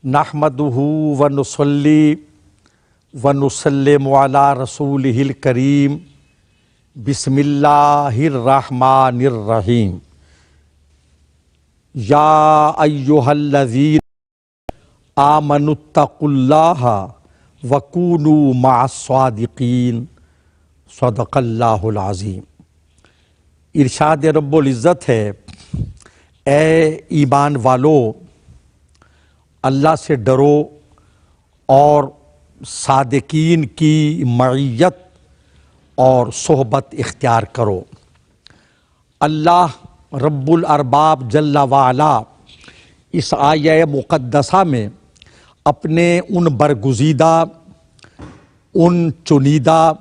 نحمدہ ونصلی ونسلم علی رسولہ الکریم بسم اللہ الرحمن الرحیم یا ایہا الذین آمنوا اتقوا اللہ وکونوا مع الصادقین صدق اللہ العظیم۔ ارشاد رب العزت ہے، اے ایمان والو، اللہ سے ڈرو اور صادقین کی معیت اور صحبت اختیار کرو۔ اللہ رب الارباب جل وعلا اس آیہ مقدسہ میں اپنے ان برگزیدہ، ان چنیدہ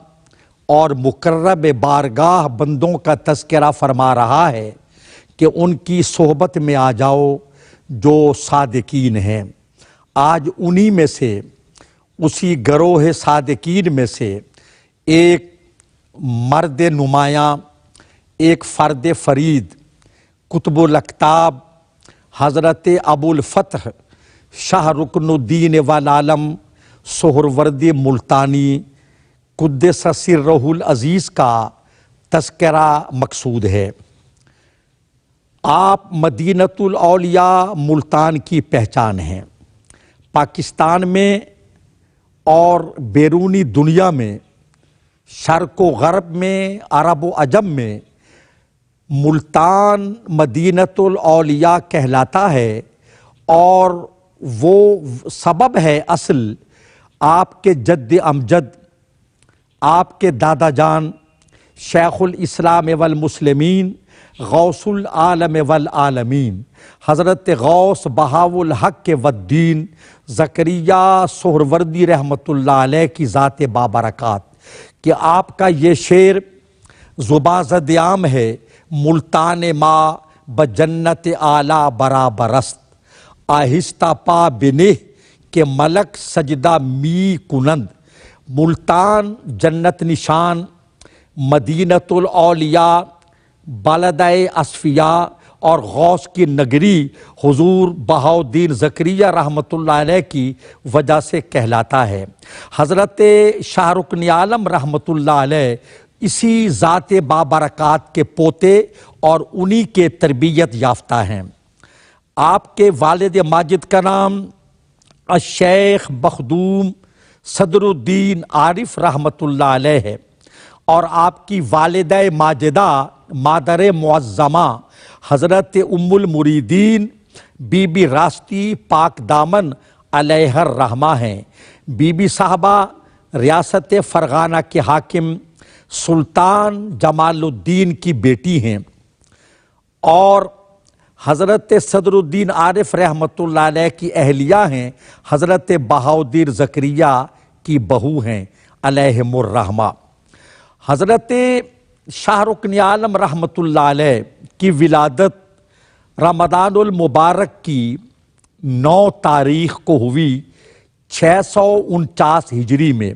اور مقرب بارگاہ بندوں کا تذکرہ فرما رہا ہے کہ ان کی صحبت میں آ جاؤ جو صادقین ہیں۔ آج انہی میں سے، اسی گروہ صادقین میں سے ایک مرد نمایاں، ایک فرد فرید، قطب الاقطاب حضرت ابو الفتح شاہ رکن الدین والعالم سہروردی ملتانی قدس سرہ العزیز کا تذکرہ مقصود ہے۔ آپ مدینۃ الاولیاء ملتان کی پہچان ہیں۔ پاکستان میں اور بیرونی دنیا میں، شرق و غرب میں، عرب و عجم میں ملتان مدینۃ الاولیاء کہلاتا ہے، اور وہ سبب ہے اصل آپ کے جد امجد، آپ کے دادا جان شیخ الاسلام والمسلمین غوث العالم والعالمین حضرت غوث بہاء الحق والدین زکریا سہروردی رحمۃ اللہ علیہ کی ذات بابرکات کہ آپ کا یہ شعر زباں زد عام ہے، ملتان ما بجنت اعلیٰ برابرست، آہستہ پا بنہ کہ ملک سجدہ می کنند۔ ملتان جنت نشان، مدینۃ الاولیاء، بلدہ اصفیاء اور غوث کی نگری حضور بہاء الدین زکریا رحمۃ اللہ علیہ کی وجہ سے کہلاتا ہے۔ حضرت شاہ رکن عالم رحمۃ اللہ علیہ اسی ذات بابرکات کے پوتے اور انہی کے تربیت یافتہ ہیں۔ آپ کے والد ماجد کا نام الشیخ مخدوم صدر الدین عارف رحمۃ اللہ علیہ ہے، اور آپ کی والدہ ماجدہ مادر معظمہ حضرت ام المریدین بی بی راستی پاک دامن علیہ الرحمہ ہیں۔ بی بی صاحبہ ریاست فرغانہ کے حاکم سلطان جمال الدین کی بیٹی ہیں، اور حضرت صدر الدین عارف رحمۃ اللہ علیہ کی اہلیہ ہیں، حضرت بہاء الدین زکریا کی بہو ہیں علیہم الرحمہ۔ حضرت شاہ رکن عالم رحمۃ اللہ علیہ کی ولادت رمضان المبارک کی 9 تاریخ کو ہوئی، 649 ہجری میں،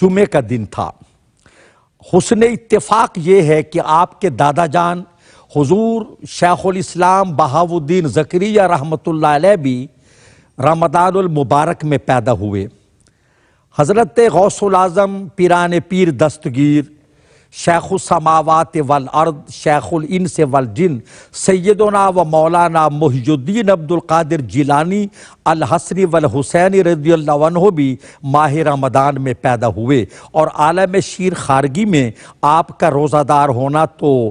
جمعے کا دن تھا۔ حسن اتفاق یہ ہے کہ آپ کے دادا جان حضور شیخ الاسلام بہاء الدین زکریا رحمۃ اللہ علیہ بھی رمضان المبارک میں پیدا ہوئے۔ حضرت غوث العظم پیران پیر دستگیر شیخ السماوات والارض شیخ الانس والجن سیدنا و مولانا محی الدین عبد القادر جیلانی الحسنی والحسینی رضی اللہ عنہ بھی ماہ رمضان میں پیدا ہوئے، اور عالم شیر خارگی میں آپ کا روزہ دار ہونا تو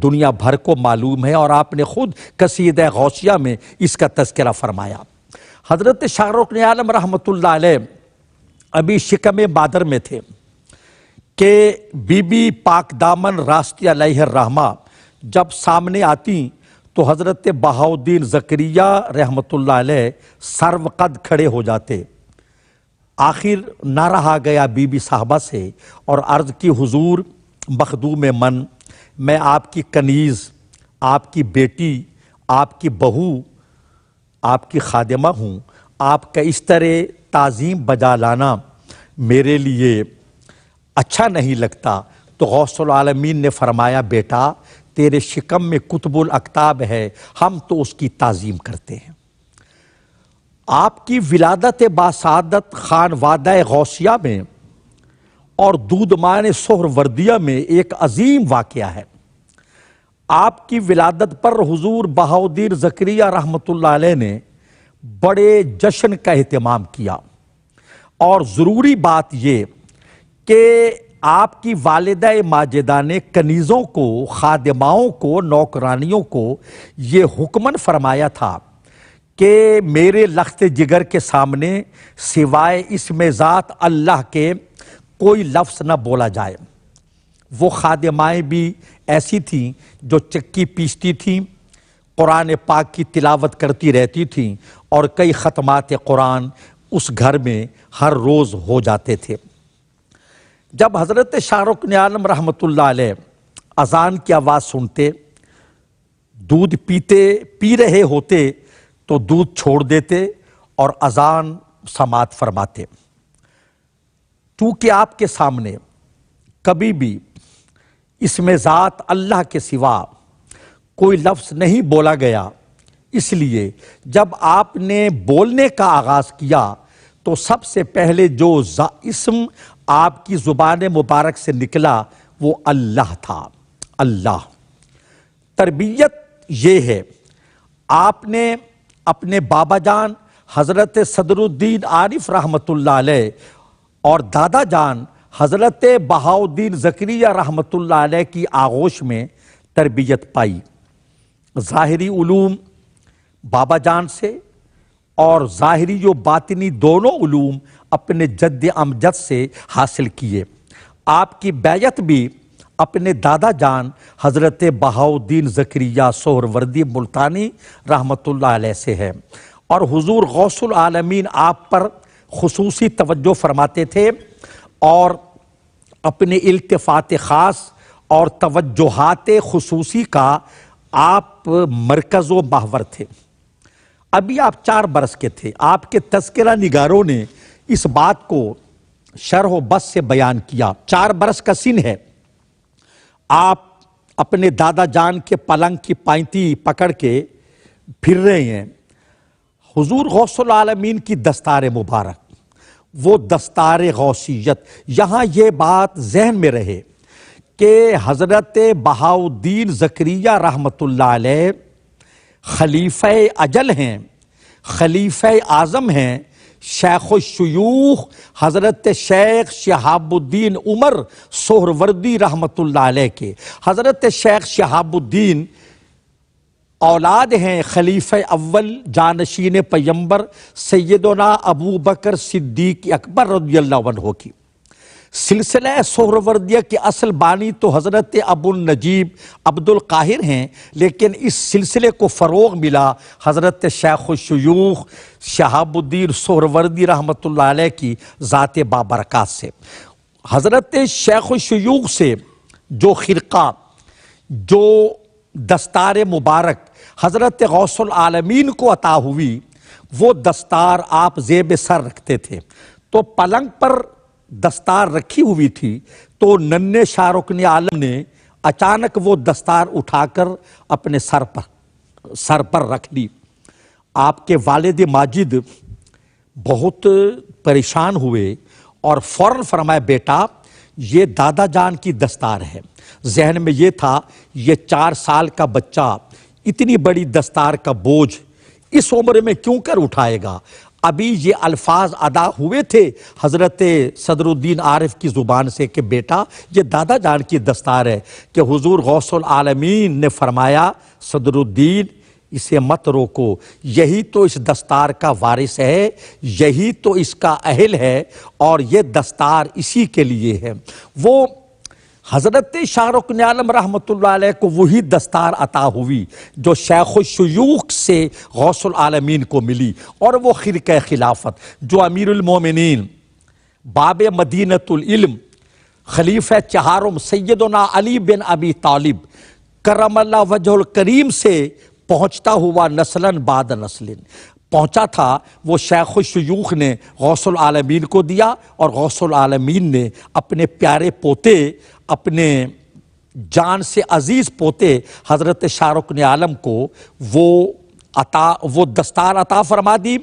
دنیا بھر کو معلوم ہے، اور آپ نے خود قصیدہ غوثیہ میں اس کا تذکرہ فرمایا۔ حضرت شاہ رکن عالم رحمۃ اللہ علیہ ابھی شکم مادر میں تھے کہ بی بی پاک دامن راستی علیہ الرحمہ جب سامنے آتی تو حضرت بہاء الدین زکریا رحمۃ اللہ علیہ سروقد کھڑے ہو جاتے۔ آخر نہ رہا گیا بی بی صاحبہ سے، اور عرض کی حضور مخدوم من، میں آپ کی کنیز، آپ کی بیٹی، آپ کی بہو، آپ کی خادمہ ہوں، آپ کا اس طرح تعظیم بجا لانا میرے لیے اچھا نہیں لگتا۔ تو غوث العالمین نے فرمایا، بیٹا تیرے شکم میں قطب الاقطاب ہے، ہم تو اس کی تعظیم کرتے ہیں۔ آپ کی ولادت باسعادت خانوادہ غوثیہ میں اور دودمان سہروردیہ میں ایک عظیم واقعہ ہے۔ آپ کی ولادت پر حضور بہاؤالدین زکریہ رحمۃ اللہ علیہ نے بڑے جشن کا اہتمام کیا، اور ضروری بات یہ کہ آپ کی والدہ ماجدہ نے کنیزوں کو، خادماؤں کو، نوکرانیوں کو یہ حکماً فرمایا تھا کہ میرے لخت جگر کے سامنے سوائے اسم ذات اللہ کے کوئی لفظ نہ بولا جائے۔ وہ خادمائیں بھی ایسی تھیں جو چکی پیستی تھیں، قرآن پاک کی تلاوت کرتی رہتی تھیں، اور کئی ختمات قرآن اس گھر میں ہر روز ہو جاتے تھے۔ جب حضرت شاہ رکن عالم رحمۃ اللہ علیہ اذان کی آواز سنتے، دودھ پی رہے ہوتے تو دودھ چھوڑ دیتے اور اذان سماعت فرماتے۔ چونکہ آپ کے سامنے کبھی بھی اسم ذات اللہ کے سوا کوئی لفظ نہیں بولا گیا، اس لیے جب آپ نے بولنے کا آغاز کیا تو سب سے پہلے جو اسم آپ کی زبان مبارک سے نکلا وہ اللہ تھا، اللہ۔ تربیت یہ ہے، آپ نے اپنے بابا جان حضرت صدر الدین عارف رحمۃ اللہ علیہ اور دادا جان حضرت بہاؤالدین زکریہ رحمۃ اللہ علیہ کی آغوش میں تربیت پائی۔ ظاہری علوم بابا جان سے اور ظاہری و باطنی دونوں علوم اپنے جد امجد سے حاصل کیے۔ آپ کی بیعت بھی اپنے دادا جان حضرت بہاؤالدین زکریہ سہروردی ملتانی رحمۃ اللہ علیہ سے ہے، اور حضور غوث العالمین آپ پر خصوصی توجہ فرماتے تھے اور اپنے التفات خاص اور توجہات خصوصی کا آپ مرکز و محور تھے۔ ابھی آپ 4 برس کے تھے۔ آپ کے تذکرہ نگاروں نے اس بات کو شرح و بسط سے بیان کیا۔ 4 برس کا سن ہے، آپ اپنے دادا جان کے پلنگ کی پائنتی پکڑ کے پھر رہے ہیں۔ حضور غوث العالمین کی دستار مبارک، وہ دستار غوثیت، یہاں یہ بات ذہن میں رہے کہ حضرت بہاؤالدین زکریہ رحمۃ اللہ علیہ خلیفہ اجل ہیں، خلیفہ اعظم ہیں، شیخ الشیوخ حضرت شیخ شہاب الدین عمر سہروردی رحمۃ اللہ علیہ کے۔ حضرت شیخ شہاب الدین اولاد ہیں خلیفہ اول جانشین پیمبر سیدنا ابو بکر صدیق اکبر رضی اللہ عنہ کی۔ سلسلہ سہروردیہ کے اصل بانی تو حضرت ابو النجیب عبد القاہر ہیں، لیکن اس سلسلے کو فروغ ملا حضرت شیخ الشیوخ شہاب الدین سہروردی رحمۃ اللہ علیہ کی ذات بابرکات سے۔ حضرت شیخ الشیوخ سے جو خرقہ، جو دستار مبارک حضرت غوث العالمین کو عطا ہوئی، وہ دستار آپ زیب سر رکھتے تھے۔ تو پلنگ پر دستار رکھی ہوئی تھی تو ننھے شاہ رکن عالم نے اچانک وہ دستار اٹھا کر اپنے سر پر رکھ لی۔ آپ کے والد ماجد بہت پریشان ہوئے اور فوراً فرمایا، بیٹا یہ دادا جان کی دستار ہے۔ ذہن میں یہ تھا یہ 4 سال کا بچہ اتنی بڑی دستار کا بوجھ اس عمر میں کیوں کر اٹھائے گا۔ ابھی یہ الفاظ ادا ہوئے تھے حضرت صدر الدین عارف کی زبان سے کہ بیٹا یہ دادا جان کی دستار ہے، کہ حضور غوث العالمین نے فرمایا صدر الدین اسے مت روکو، یہی تو اس دستار کا وارث ہے، یہی تو اس کا اہل ہے، اور یہ دستار اسی کے لیے ہے۔ وہ حضرت شاہ رکن عالم رحمۃ اللہ علیہ کو وہی دستار عطا ہوئی جو شیخ الشیوخ سے غوث العالمین کو ملی، اور وہ خرقہ خلافت جو امیر المومنین باب مدینۃ العلم خلیفہ 4 سیدنا علی بن ابی طالب کرم اللہ وجہ الکریم سے پہنچتا ہوا نسلاً بعد نسل پہنچا تھا، وہ شیخ الشیوخ نے غوث العالمین کو دیا، اور غوث العالمین نے اپنے پیارے پوتے، اپنے جان سے عزیز پوتے حضرت شاہ رکن عالم کو وہ وہ دستار عطا فرما دی،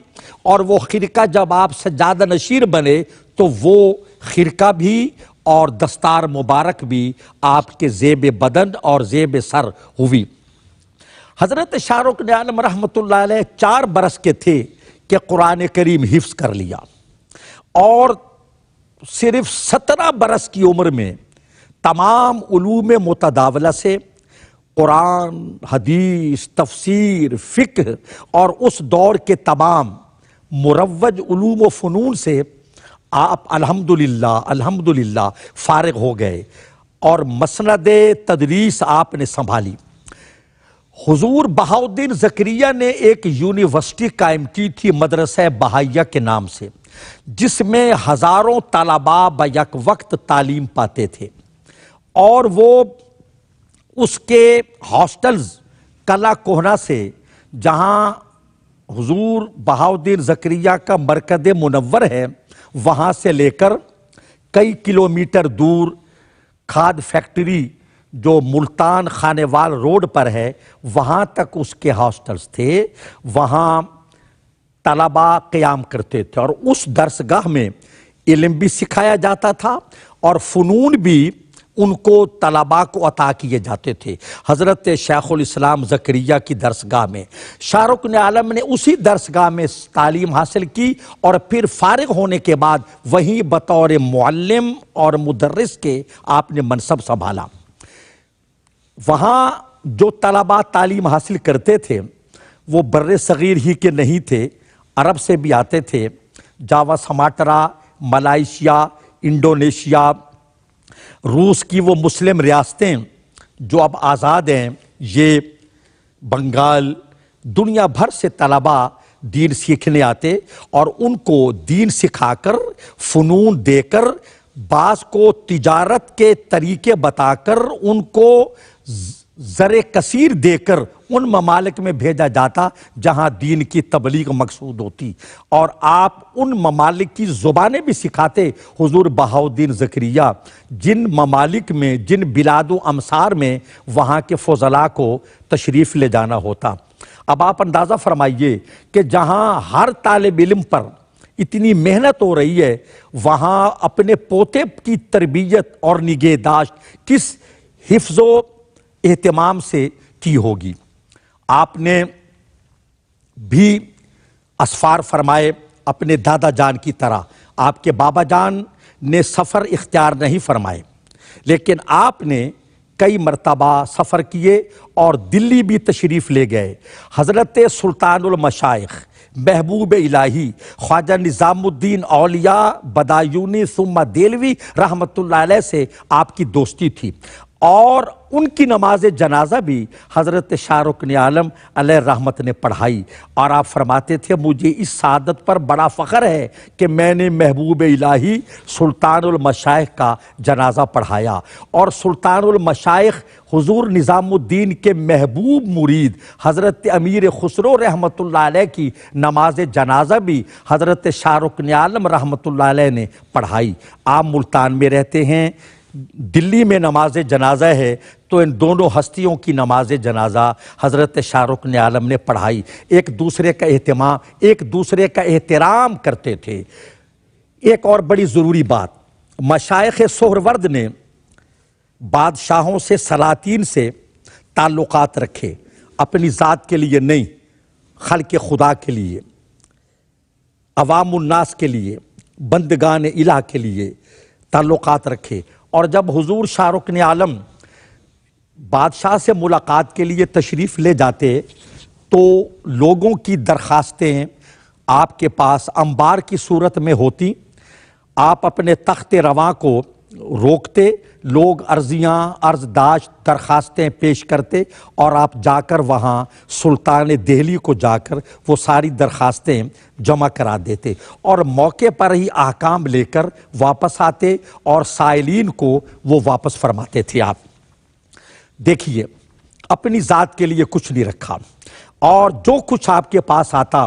اور وہ خرقہ جب آپ سجادہ نشین بنے تو وہ خرقہ بھی اور دستار مبارک بھی آپ کے زیب بدن اور زیب سر ہوئی۔ حضرت شاہ رکن عالم رحمۃ اللہ علیہ 4 برس کے تھے کہ قرآن کریم حفظ کر لیا، اور صرف 17 برس کی عمر میں تمام علوم متداولہ سے، قرآن، حدیث، تفسیر، فقہ اور اس دور کے تمام مروج علوم و فنون سے آپ الحمدللہ فارغ ہو گئے، اور مسند تدریس آپ نے سنبھالی۔ حضور بہاؤالدین زکریا نے ایک یونیورسٹی قائم کی تھی مدرسہ بہائیہ کے نام سے، جس میں ہزاروں طلباء بیک وقت تعلیم پاتے تھے، اور وہ اس کے ہاسٹلز کلا کوہنا سے، جہاں حضور بہاؤالدین زکریا کا مرکز منور ہے، وہاں سے لے کر کئی کلومیٹر دور کھاد فیکٹری جو ملتان خانیوال روڈ پر ہے، وہاں تک اس کے ہاسٹلز تھے، وہاں طلباء قیام کرتے تھے، اور اس درسگاہ میں علم بھی سکھایا جاتا تھا اور فنون بھی ان کو طلباء کو عطا کیے جاتے تھے۔ حضرت شیخ الاسلام زکریا کی درسگاہ میں شاہ رکن عالم نے اسی درسگاہ میں تعلیم حاصل کی، اور پھر فارغ ہونے کے بعد وہیں بطور معلم اور مدرس کے آپ نے منصب سنبھالا۔ وہاں جو طلباء تعلیم حاصل کرتے تھے وہ بر صغیر ہی کے نہیں تھے، عرب سے بھی آتے تھے، جاوا، سماٹرا، ملائیشیا، انڈونیشیا، روس کی وہ مسلم ریاستیں جو اب آزاد ہیں، یہ بنگال، دنیا بھر سے طلباء دین سیکھنے آتے، اور ان کو دین سکھا کر، فنون دے کر، بعض کو تجارت کے طریقے بتا کر، ان کو زر کثیر دے کر ان ممالک میں بھیجا جاتا جہاں دین کی تبلیغ مقصود ہوتی، اور آپ ان ممالک کی زبانیں بھی سکھاتے۔ حضور بہاؤالدین زکریا جن ممالک میں، جن بلاد و امصار میں وہاں کے فضلاء کو تشریف لے جانا ہوتا، اب آپ اندازہ فرمائیے کہ جہاں ہر طالب علم پر اتنی محنت ہو رہی ہے، وہاں اپنے پوتے کی تربیت اور نگہداشت کس حفظ و اہتمام سے کی ہوگی۔ آپ نے بھی اسفار فرمائے اپنے دادا جان کی طرح۔ آپ کے بابا جان نے سفر اختیار نہیں فرمائے، لیکن آپ نے کئی مرتبہ سفر کیے اور دلی بھی تشریف لے گئے۔ حضرت سلطان المشائخ محبوب الہی خواجہ نظام الدین اولیاء بدایونی ثم دہلوی رحمۃ اللہ علیہ سے آپ کی دوستی تھی، اور ان کی نماز جنازہ بھی حضرت شاہ رکن عالم علیہ رحمت نے پڑھائی، اور آپ فرماتے تھے مجھے اس سعادت پر بڑا فخر ہے کہ میں نے محبوب الہی سلطان المشائخ کا جنازہ پڑھایا، اور سلطان المشائخ حضور نظام الدین کے محبوب مرید حضرت امیر خسرو رحمۃ اللہ علیہ کی نماز جنازہ بھی حضرت شاہ رکن عالم رحمۃ اللہ علیہ نے پڑھائی۔ آپ ملتان میں رہتے ہیں، دلی میں نماز جنازہ ہے، تو ان دونوں ہستیوں کی نماز جنازہ حضرت شاہ رکن عالم نے پڑھائی۔ ایک دوسرے کا احترام کرتے تھے۔ ایک اور بڑی ضروری بات، مشائخ سہرورد نے بادشاہوں سے، سلاطین سے تعلقات رکھے، اپنی ذات کے لیے نہیں، خلق خدا کے لیے، عوام الناس کے لیے، بندگان الہ کے لیے تعلقات رکھے۔ اور جب حضور شاہ رکن عالم بادشاہ سے ملاقات کے لیے تشریف لے جاتے تو لوگوں کی درخواستیں آپ کے پاس انبار کی صورت میں ہوتی، آپ اپنے تخت رواں کو روکتے، لوگ عرضیاں، عرضداشت، درخواستیں پیش کرتے، اور آپ جا کر وہاں سلطان دہلی کو جا کر وہ ساری درخواستیں جمع کرا دیتے، اور موقع پر ہی احکام لے کر واپس آتے، اور سائلین کو وہ واپس فرماتے تھے۔ آپ دیکھیے، اپنی ذات کے لیے کچھ نہیں رکھا، اور جو کچھ آپ کے پاس آتا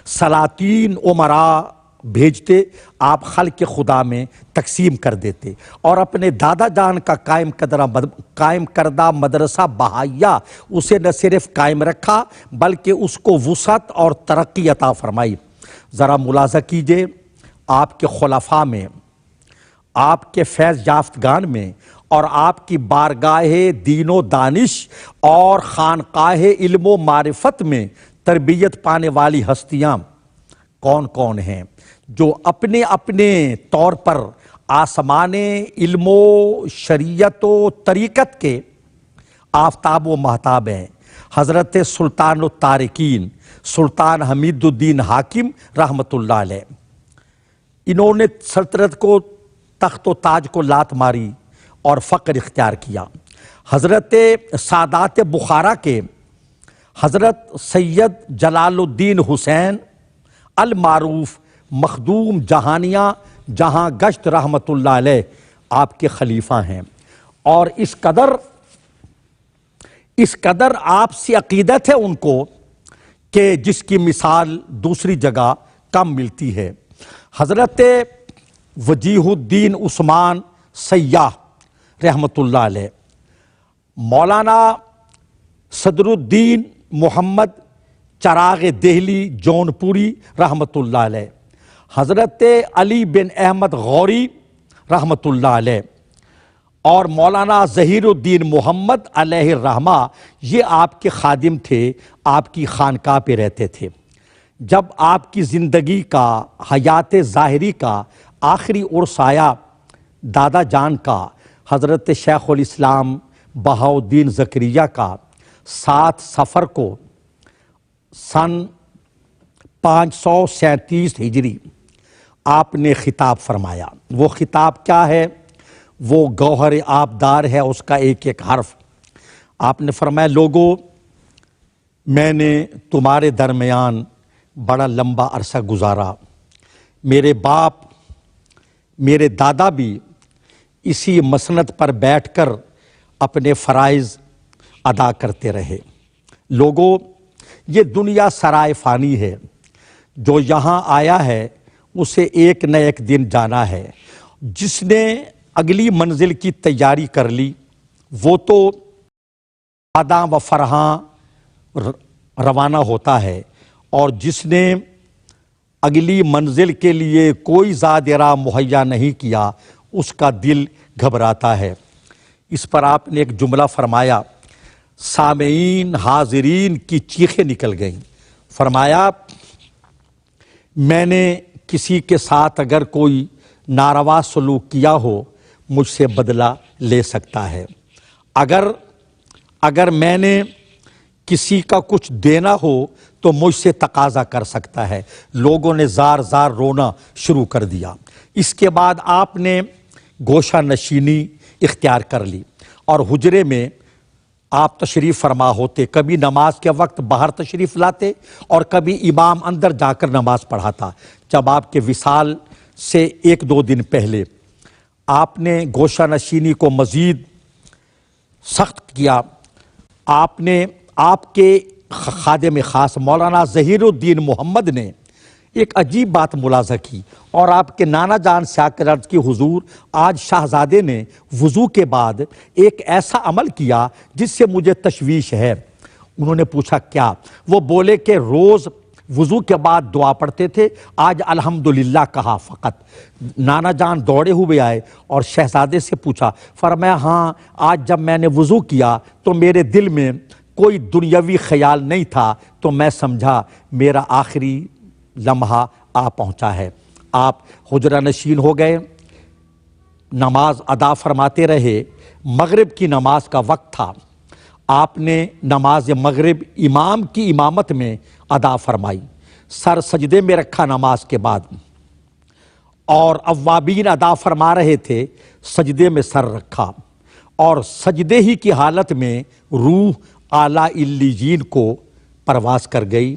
سلاطین، امراء، بھیجتے، آپ خلق خدا میں تقسیم کر دیتے، اور اپنے دادا جان کا قائم کردہ مدرسہ بہائیہ اسے نہ صرف قائم رکھا بلکہ اس کو وسعت اور ترقی عطا فرمائی۔ ذرا ملاحظہ کیجئے، آپ کے خلفاء میں، آپ کے فیض یافتگان میں اور آپ کی بارگاہ دین و دانش اور خانقاہ علم و معرفت میں تربیت پانے والی ہستیاں کون کون ہیں جو اپنے اپنے طور پر آسمان علم و شریعت و طریقت کے آفتاب و مہتاب ہیں؟ حضرت سلطان الطارقین سلطان حمید الدین حاکم رحمۃ اللہ علیہ، انہوں نے سلطنت کو، تخت و تاج کو لات ماری اور فقر اختیار کیا۔ حضرت سادات بخارا کے حضرت سید جلال الدین حسین المعروف مخدوم جہانیہ جہاں گشت رحمۃ اللہ علیہ آپ کے خلیفہ ہیں، اور اس قدر آپ سے عقیدت ہے ان کو کہ جس کی مثال دوسری جگہ کم ملتی ہے۔ حضرت وجیہ الدین عثمان سیاح رحمۃ اللہ علیہ، مولانا صدر الدین محمد چراغ دہلی جونپوری رحمۃ اللہ علیہ، حضرت علی بن احمد غوری رحمۃ اللہ علیہ، اور مولانا ظہیر الدین محمد علیہ الرحمہ، یہ آپ کے خادم تھے، آپ کی خانقاہ پہ رہتے تھے۔ جب آپ کی زندگی کا، حیات ظاہری کا آخری عرس آیا، دادا جان کا حضرت شیخ الاسلام بہاؤالدین زکریا کا 7 صفر کو سن 537 ہجری آپ نے خطاب فرمایا۔ وہ خطاب کیا ہے؟ وہ گوہر آبدار ہے اس کا ایک ایک حرف۔ آپ نے فرمایا، لوگو، میں نے تمہارے درمیان بڑا لمبا عرصہ گزارا، میرے باپ، میرے دادا بھی اسی مسند پر بیٹھ کر اپنے فرائض ادا کرتے رہے۔ لوگو، یہ دنیا سرائے فانی ہے، جو یہاں آیا ہے اسے ایک نہ ایک دن جانا ہے۔ جس نے اگلی منزل کی تیاری کر لی وہ تو آداں و فرحاں روانہ ہوتا ہے، اور جس نے اگلی منزل کے لیے کوئی زاد راہ مہیا نہیں کیا اس کا دل گھبراتا ہے۔ اس پر آپ نے ایک جملہ فرمایا، سامعین حاضرین کی چیخیں نکل گئیں۔ فرمایا، میں نے کسی کے ساتھ اگر کوئی ناروا سلوک کیا ہو مجھ سے بدلہ لے سکتا ہے، اگر میں نے کسی کا کچھ دینا ہو تو مجھ سے تقاضا کر سکتا ہے۔ لوگوں نے زار زار رونا شروع کر دیا۔ اس کے بعد آپ نے گوشہ نشینی اختیار کر لی، اور حجرے میں آپ تشریف فرما ہوتے، کبھی نماز کے وقت باہر تشریف لاتے اور کبھی امام اندر جا کر نماز پڑھاتا۔ جب آپ کے وصال سے 1-2 دن پہلے آپ نے گوشہ نشینی کو مزید سخت کیا، آپ کے خادم خاص مولانا ظہیر الدین محمد نے ایک عجیب بات ملاحظہ کی، اور آپ کے نانا جان سے آ کر عرض کی، حضور، آج شاہزادے نے وضو کے بعد ایک ایسا عمل کیا جس سے مجھے تشویش ہے۔ انہوں نے پوچھا کیا؟ وہ بولے کہ روز وضو کے بعد دعا پڑھتے تھے، آج الحمدللہ کہا فقط۔ نانا جان دوڑے ہوئے آئے اور شہزادے سے پوچھا، فرمایا، ہاں، آج جب میں نے وضو کیا تو میرے دل میں کوئی دنیاوی خیال نہیں تھا، تو میں سمجھا میرا آخری لمحہ آ پہنچا ہے۔ آپ حجرہ نشین ہو گئے، نماز ادا فرماتے رہے۔ مغرب کی نماز کا وقت تھا، آپ نے نماز مغرب امام کی امامت میں ادا فرمائی، سر سجدے میں رکھا نماز کے بعد، اور اوابین ادا فرما رہے تھے، سجدے میں سر رکھا، اور سجدے ہی کی حالت میں روح اعلیٰ علیین کو پرواز کر گئی۔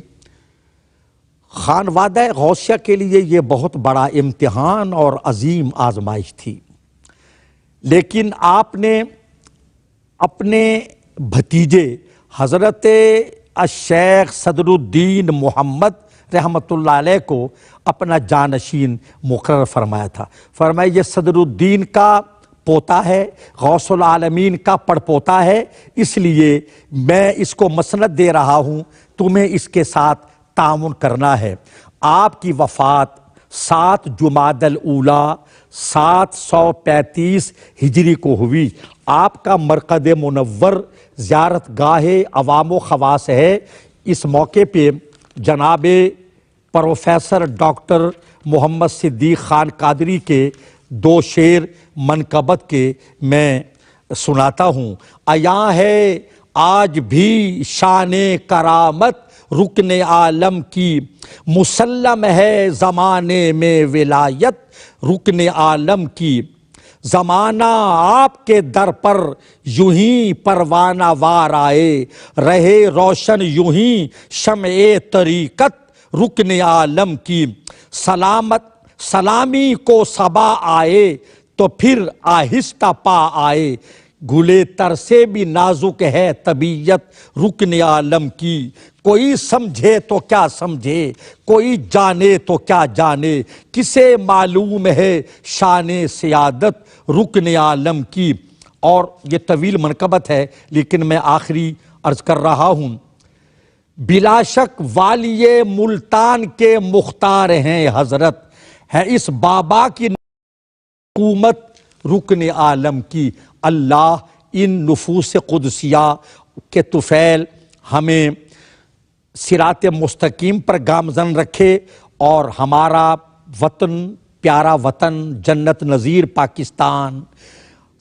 خانوادہ غوثیہ کے لیے یہ بہت بڑا امتحان اور عظیم آزمائش تھی، لیکن آپ نے اپنے بھتیجے حضرت الشیخ صدر الدین محمد رحمۃ اللہ علیہ کو اپنا جانشین مقرر فرمایا تھا۔ فرمایا یہ صدر الدین کا پوتا ہے، غوث العالمین کا پڑپوتا ہے، اس لیے میں اس کو مسند دے رہا ہوں، تمہیں اس کے ساتھ تعاون کرنا ہے۔ آپ کی وفات 7 جمادی الاولیٰ 735 ہجری کو ہوئی۔ آپ کا مرقد منور زیارت گاہ عوام و خواص ہے۔ اس موقع پہ جناب پروفیسر ڈاکٹر محمد صدیق خان قادری کے 2 شعر منقبت کے میں سناتا ہوں۔ عیاں ہے آج بھی شان کرامت رکن عالم کی، مسلم ہے زمانے میں ولایت رکن عالم کی۔ زمانہ آپ کے در پر یوں ہی پروانہ وار آئے، رہے روشن یوں ہی شمع طریقت رکن عالم کی۔ سلامی کو صبا آئے تو پھر آہستہ پا آئے، گلے تر سے بھی نازک ہے طبیعت رکن عالم کی۔ کوئی سمجھے تو کیا سمجھے، کوئی جانے تو کیا جانے، کسے معلوم ہے شان سیادت رکن عالم کی۔ اور یہ طویل منقبت ہے لیکن میں آخری عرض کر رہا ہوں۔ بلا شک والی ملتان کے مختار ہیں حضرت، ہے اس بابا کی حکومت رکن عالم کی۔ اللہ ان نفوس قدسیہ کے طفیل ہمیں صراط مستقیم پر گامزن رکھے، اور ہمارا وطن، پیارا وطن، جنت نظیر پاکستان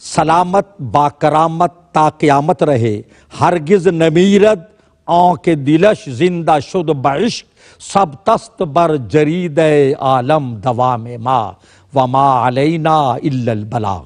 سلامت با کرامت تا قیامت رہے۔ ہرگز نمیرد آنکھ دلش زندہ شد بعشق، سب تست بر جرید عالم دوام ما، وما علینا الا البلاغ۔